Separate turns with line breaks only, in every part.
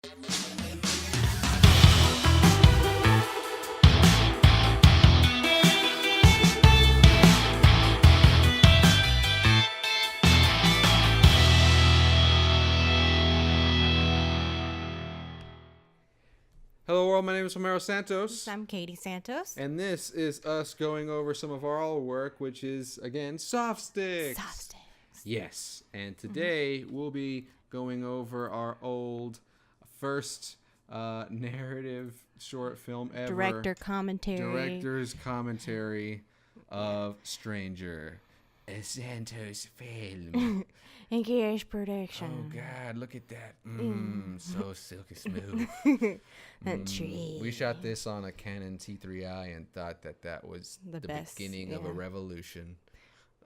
Hello world, my name is Homero Santos.
I'm Katie Santos.
And this is us going over some of our work, which is, again, soft sticks.
Soft sticks.
Yes, and today we'll be going over our old first narrative short film ever. Director's commentary of Stranger. A Santos film.
Engaged production.
Oh God, look at that. So silky smooth.
That tree.
We shot this on a Canon T3i and thought that was the
best,
beginning of a revolution.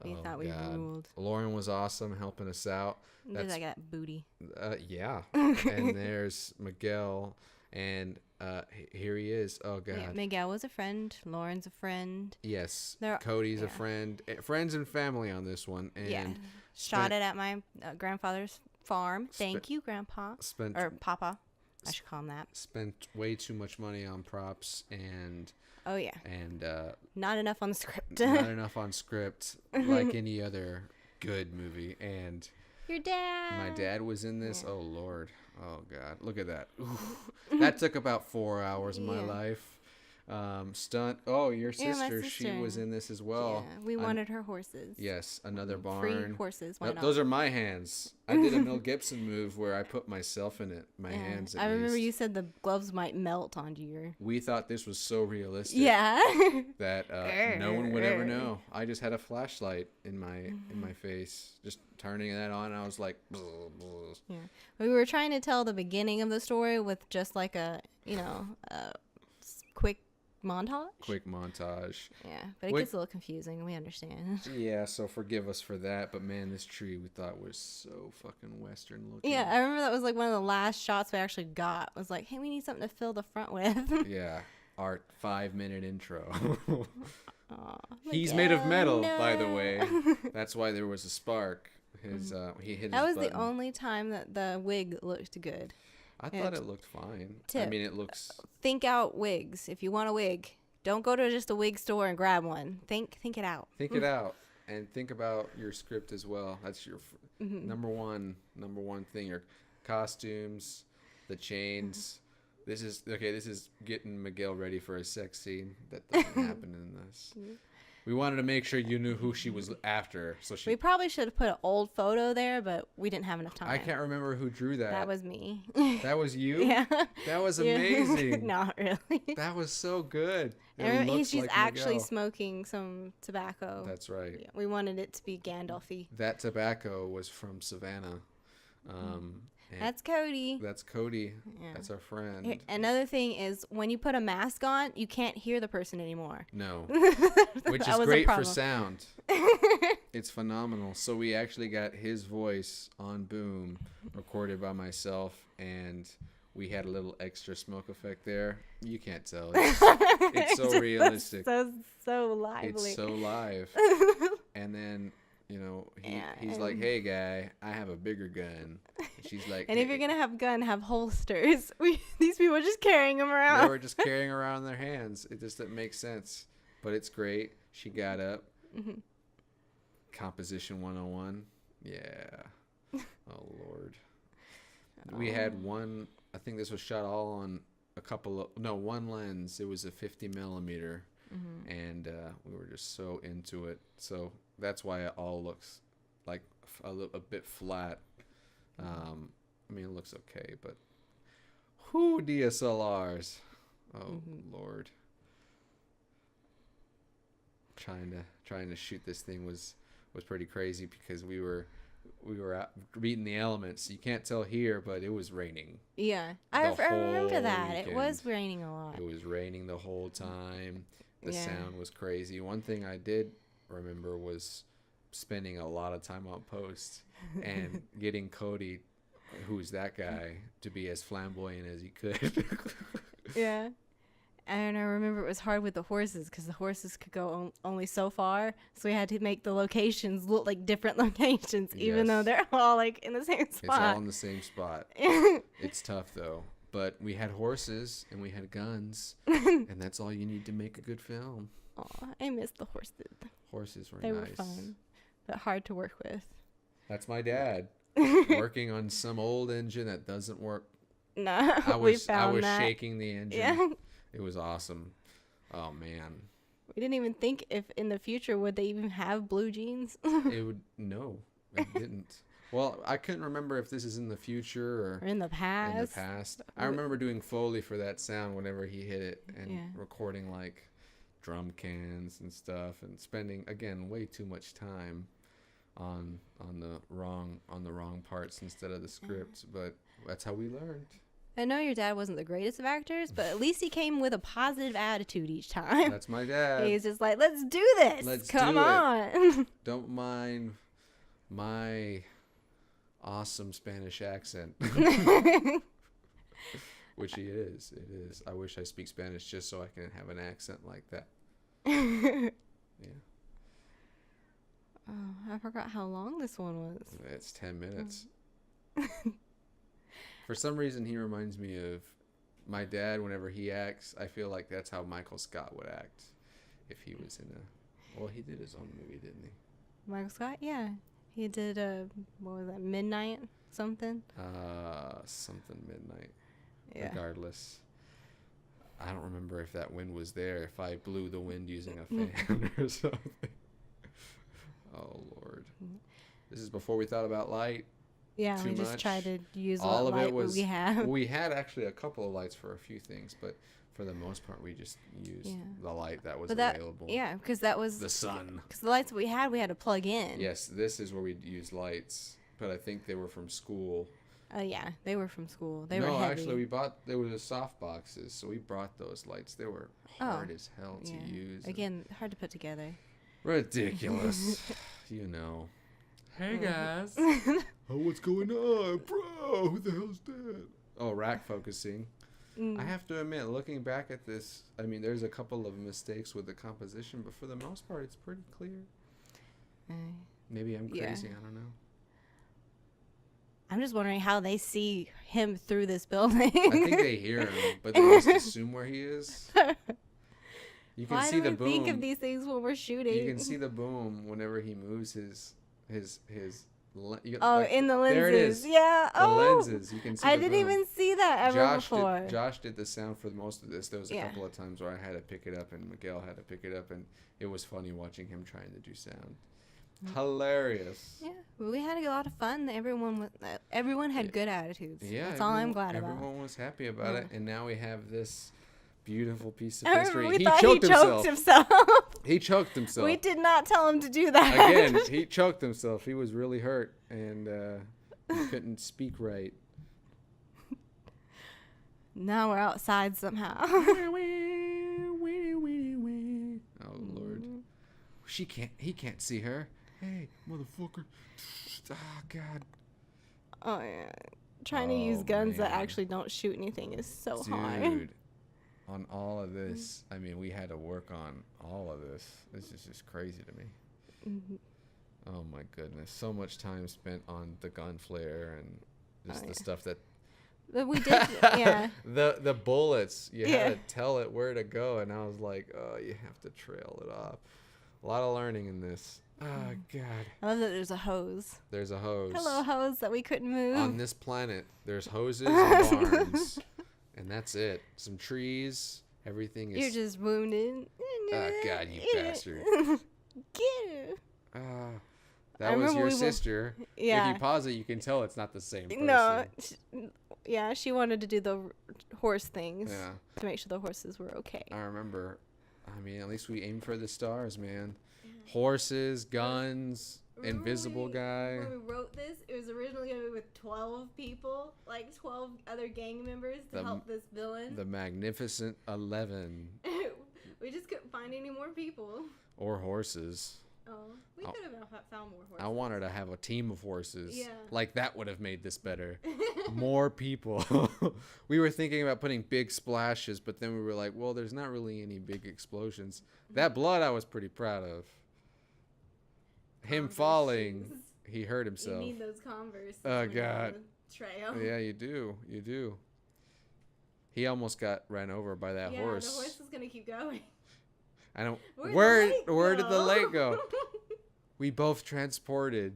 We thought we ruled.
Lauren was awesome helping us out.
That's like that booty.
Yeah. And there's Miguel, and here he is. Oh God.
Yeah, Miguel was a friend. Lauren's a friend.
Yes. Cody's a friend. Friends and family on this one. And
shot it at my grandfather's farm. Thank you, Grandpa. Or Papa. I should call him that.
Spent way too much money on props and...
Oh, yeah.
And...
not enough on the script.
Not enough on script, like any other good movie. And...
Your dad.
My dad was in this. Yeah. Oh, Lord. Oh, God. Look at that. That took about 4 hours of my life. Stunt. Oh, your sister. She was in this as well.
Yeah, we wanted her horses.
Yes, another barn.
Free horses. Why not?
Those are my hands. I did a Mel Gibson move where I put myself in it. My hands.
I remember you said the gloves might melt onto your.
We thought this was so realistic.
Yeah.
That no one would ever know. I just had a flashlight in my face, just turning that on. And I was like, blah, blah.
Yeah. We were trying to tell the beginning of the story with just like a quick montage. Yeah, but it gets a little confusing. We understand.
Yeah, so forgive us for that. But man, this tree we thought was so fucking Western looking.
Yeah, I remember that was like one of the last shots we actually got. It was like, hey, we need something to fill the front with.
Yeah, our 5-minute intro. He's made of metal, by the way. That's why there was a spark. He hit.
That
his
was
button.
the only time that the wig looked good.
I thought it looked fine.
Tip.
I mean, it looks...
Think out wigs. If you want a wig, don't go to just a wig store and grab one. Think it out.
Think it out. And think about your script as well. That's your number one thing. Your costumes, the chains. This is getting Miguel ready for a sex scene. That doesn't happen in this. We wanted to make sure you knew who she was after. We
probably should have put an old photo there, but we didn't have enough time.
I can't remember who drew that.
That was me.
That was you?
Yeah.
That was amazing.
Not really.
That was so good.
She's actually smoking some tobacco.
That's right.
Yeah, we wanted it to be Gandalf-y.
That tobacco was from Savannah.
That's Cody.
That's Cody. Yeah. That's our friend.
Another thing is when you put a mask on, you can't hear the person anymore.
No. Which is great for sound. It's phenomenal. So we actually got his voice on boom, recorded by myself, and we had a little extra smoke effect there. You can't tell. It's so realistic.
So lively.
It's so live. And then... he's like, hey, guy, I have a bigger gun. And she's like,
and if you're going to have a gun, have holsters. These people are just carrying them around.
They were just carrying around their hands. It just doesn't make sense. But it's great. She got up. Composition 101. Yeah. Oh, Lord. We had one, I think this was shot all on one lens. It was a 50 millimeter. And we were just so into it. So that's why it all looks like a bit flat. I mean, it looks okay, but whoo, DSLRs. Oh, Lord. Trying to shoot this thing was pretty crazy because we were out beating the elements. You can't tell here, but it was raining.
Yeah, I remember that. Weekend. It was raining a lot.
It was raining the whole time. The sound was crazy. One thing I did remember was spending a lot of time on post and getting Cody, who's that guy, to be as flamboyant as he could.
Yeah. And I remember it was hard with the horses because the horses could go only so far. So we had to make the locations look like different locations, even though they're all like in the same spot.
It's all in the same spot. It's tough though. But we had horses and we had guns, and that's all you need to make a good film.
Oh, I miss the horses.
Horses were
nice. They were fun, but hard to work with. That's
my dad working on some old engine that doesn't work.
No,
I was shaking the engine. Yeah. It was awesome. Oh man.
We didn't even think if in the future would they even have blue jeans.
No, it didn't. Well, I couldn't remember if this is in the future or
in the past.
I remember doing Foley for that sound whenever he hit it and recording like drum cans and stuff and spending again way too much time on the wrong parts instead of the scripts, but that's how we learned.
I know your dad wasn't the greatest of actors, but at least he came with a positive attitude each time.
That's my dad.
He's just like, let's do this. Come on.
Don't mind my awesome Spanish accent. Which it is. I wish I speak Spanish just so I can have an accent like that. Yeah.
Oh, I forgot how long this one was.
It's 10 minutes. For some reason, he reminds me of my dad whenever he acts. I feel like that's how Michael Scott would act if he was in a... Well, he did his own movie, didn't he?
Michael Scott? Yeah. He did, what was that, Midnight something?
Something Midnight.
Yeah.
Regardless. I don't remember if that wind was there, if I blew the wind using a fan or something. Oh, Lord. This is before we thought about light.
Yeah, we just tried to use
all
what
of
light
it was,
we have.
We had actually a couple of lights for a few things, but for the most part, we just used the light that was available.
Yeah, because that was...
The sun.
Because the lights we had to plug in.
Yes, this is where we use lights, but I think they were from school.
Yeah, they were from school. They were heavy.
No, actually, there were the soft boxes, so we brought those lights. They were hard as hell to use.
Again, hard to put together.
Ridiculous. You know. Hey, guys. Oh, what's going on? Bro, who the hell's that? Oh, rack focusing. I have to admit, looking back at this, I mean, there's a couple of mistakes with the composition, but for the most part, it's pretty clear. Maybe I'm crazy. I don't know.
I'm just wondering how they see him through this building. I
think they hear him, but they just assume where he is. You can see the boom.
Why do we think of these things when we're shooting?
You can see the boom whenever he moves his in the
lenses.
There it is.
Yeah.
The lenses. You can see.
I didn't even see that ever before.
Josh did the sound for most of this. There was a couple of times where I had to pick it up and Miguel had to pick it up, and it was funny watching him trying to do sound. Hilarious.
Yeah, we had a lot of fun. Everyone had good attitudes. Yeah, that's all I'm glad about.
Everyone was happy about it, and now we have this beautiful piece of history.
He choked himself.
He choked himself.
We did not tell him to do that.
Again, he choked himself. He was really hurt, and he couldn't speak right.
Now we're outside somehow.
Oh Lord, he can't see her. Hey, motherfucker. Oh God.
Oh yeah. Trying to use guns that actually don't shoot anything is so hard.
Dude. On all of this, I mean, we had to work on all of this. This is just crazy to me. Mm-hmm. Oh my goodness, so much time spent on the gun flare and just the stuff that
we did. Yeah.
The bullets, you had to tell it where to go, and I was like, oh, you have to trail it off. A lot of learning in this. Oh God.
I love that there's a hose.
There's a hose.
Hello, hose that we couldn't move.
On this planet, there's hoses and barns. And that's it. Some trees. Everything is...
You're just wounded.
Oh, God, you bastard.
Get her.
That was your sister. Yeah. If you pause it, you can tell it's not the same person.
No. She wanted to do the horse things. Yeah. To make sure the horses were okay.
I remember. I mean, at least we aimed for the stars, man. Horses, guns... Invisible guy.
When we wrote this, it was originally going to be with 12 people, like 12 other gang members to help this villain.
The Magnificent 11.
We just couldn't find any more people.
Or horses.
Oh, we could have found more horses.
I wanted to have a team of horses.
Yeah.
Like, that would have made this better. More people. We were thinking about putting big splashes, but then we were like, well, there's not really any big explosions. That blood I was pretty proud of. Him
Converse
falling,
shoes.
he hurt himself.
You need those Converse.
Oh,
when you're on
God.
the trail.
Yeah, you do. You do. He almost got ran over by that horse.
Yeah, the horse is going to keep going.
I don't.
Where
did the lake go? We both transported.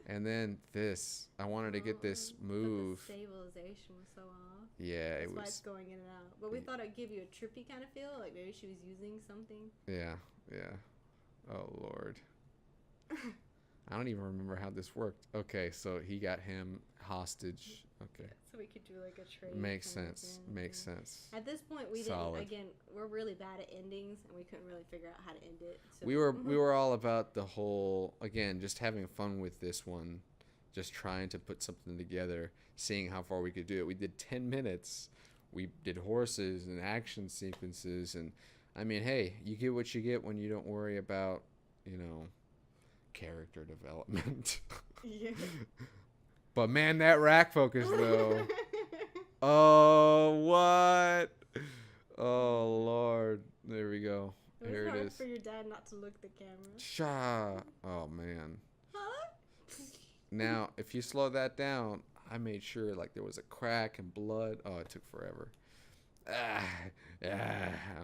And then this. I wanted to get this move.
But the stabilization was so off.
Yeah,
That's why it's going in and out. But we thought it'd give you a trippy kind of feel. Like maybe she was using something.
Yeah, yeah. Oh, Lord. I don't even remember how this worked. Okay, so he got him hostage. Okay.
So we could do like a trade.
Makes sense. Makes sense.
At this point, we
Solid.
didn't. Again, we're really bad at endings, and we couldn't really figure out how to end it. So.
We were all about the whole, again, just having fun with this one, just trying to put something together, seeing how far we could do it. We did 10 minutes. We did horses and action sequences, and I mean, hey, you get what you get when you don't worry about, character development.
Yeah.
But man, that rack focus though. Oh, what? Oh, Lord. There we go. Here it is.
For your dad not to look at the camera.
Sha. Oh, man.
Huh?
Now, if you slow that down, I made sure like there was a crack and blood. Oh, it took forever. I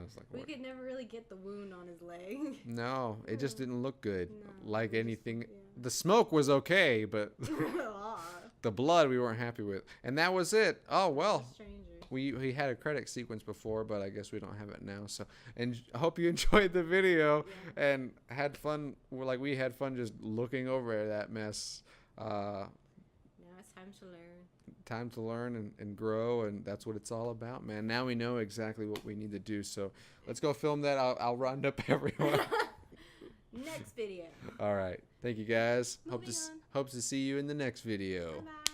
was like,
we
what?
could never really get the wound on his leg.
No, it just didn't look good.
No,
Like anything.
yeah.
The smoke was okay, but the blood we weren't happy with. And that was it. Oh, well.
Strangers.
We had a credit sequence before, but I guess we don't have it now. So, and I hope you enjoyed the video and had fun. Like we had fun just looking over that mess.
Now it's time to learn.
Time to learn and grow, and that's what it's all about, man. Now we know exactly what we need to do. So let's go film that. I'll round up everyone.
Next video.
All right. Thank you guys.
Moving on.
Hope to see you in the next video.
Bye-bye.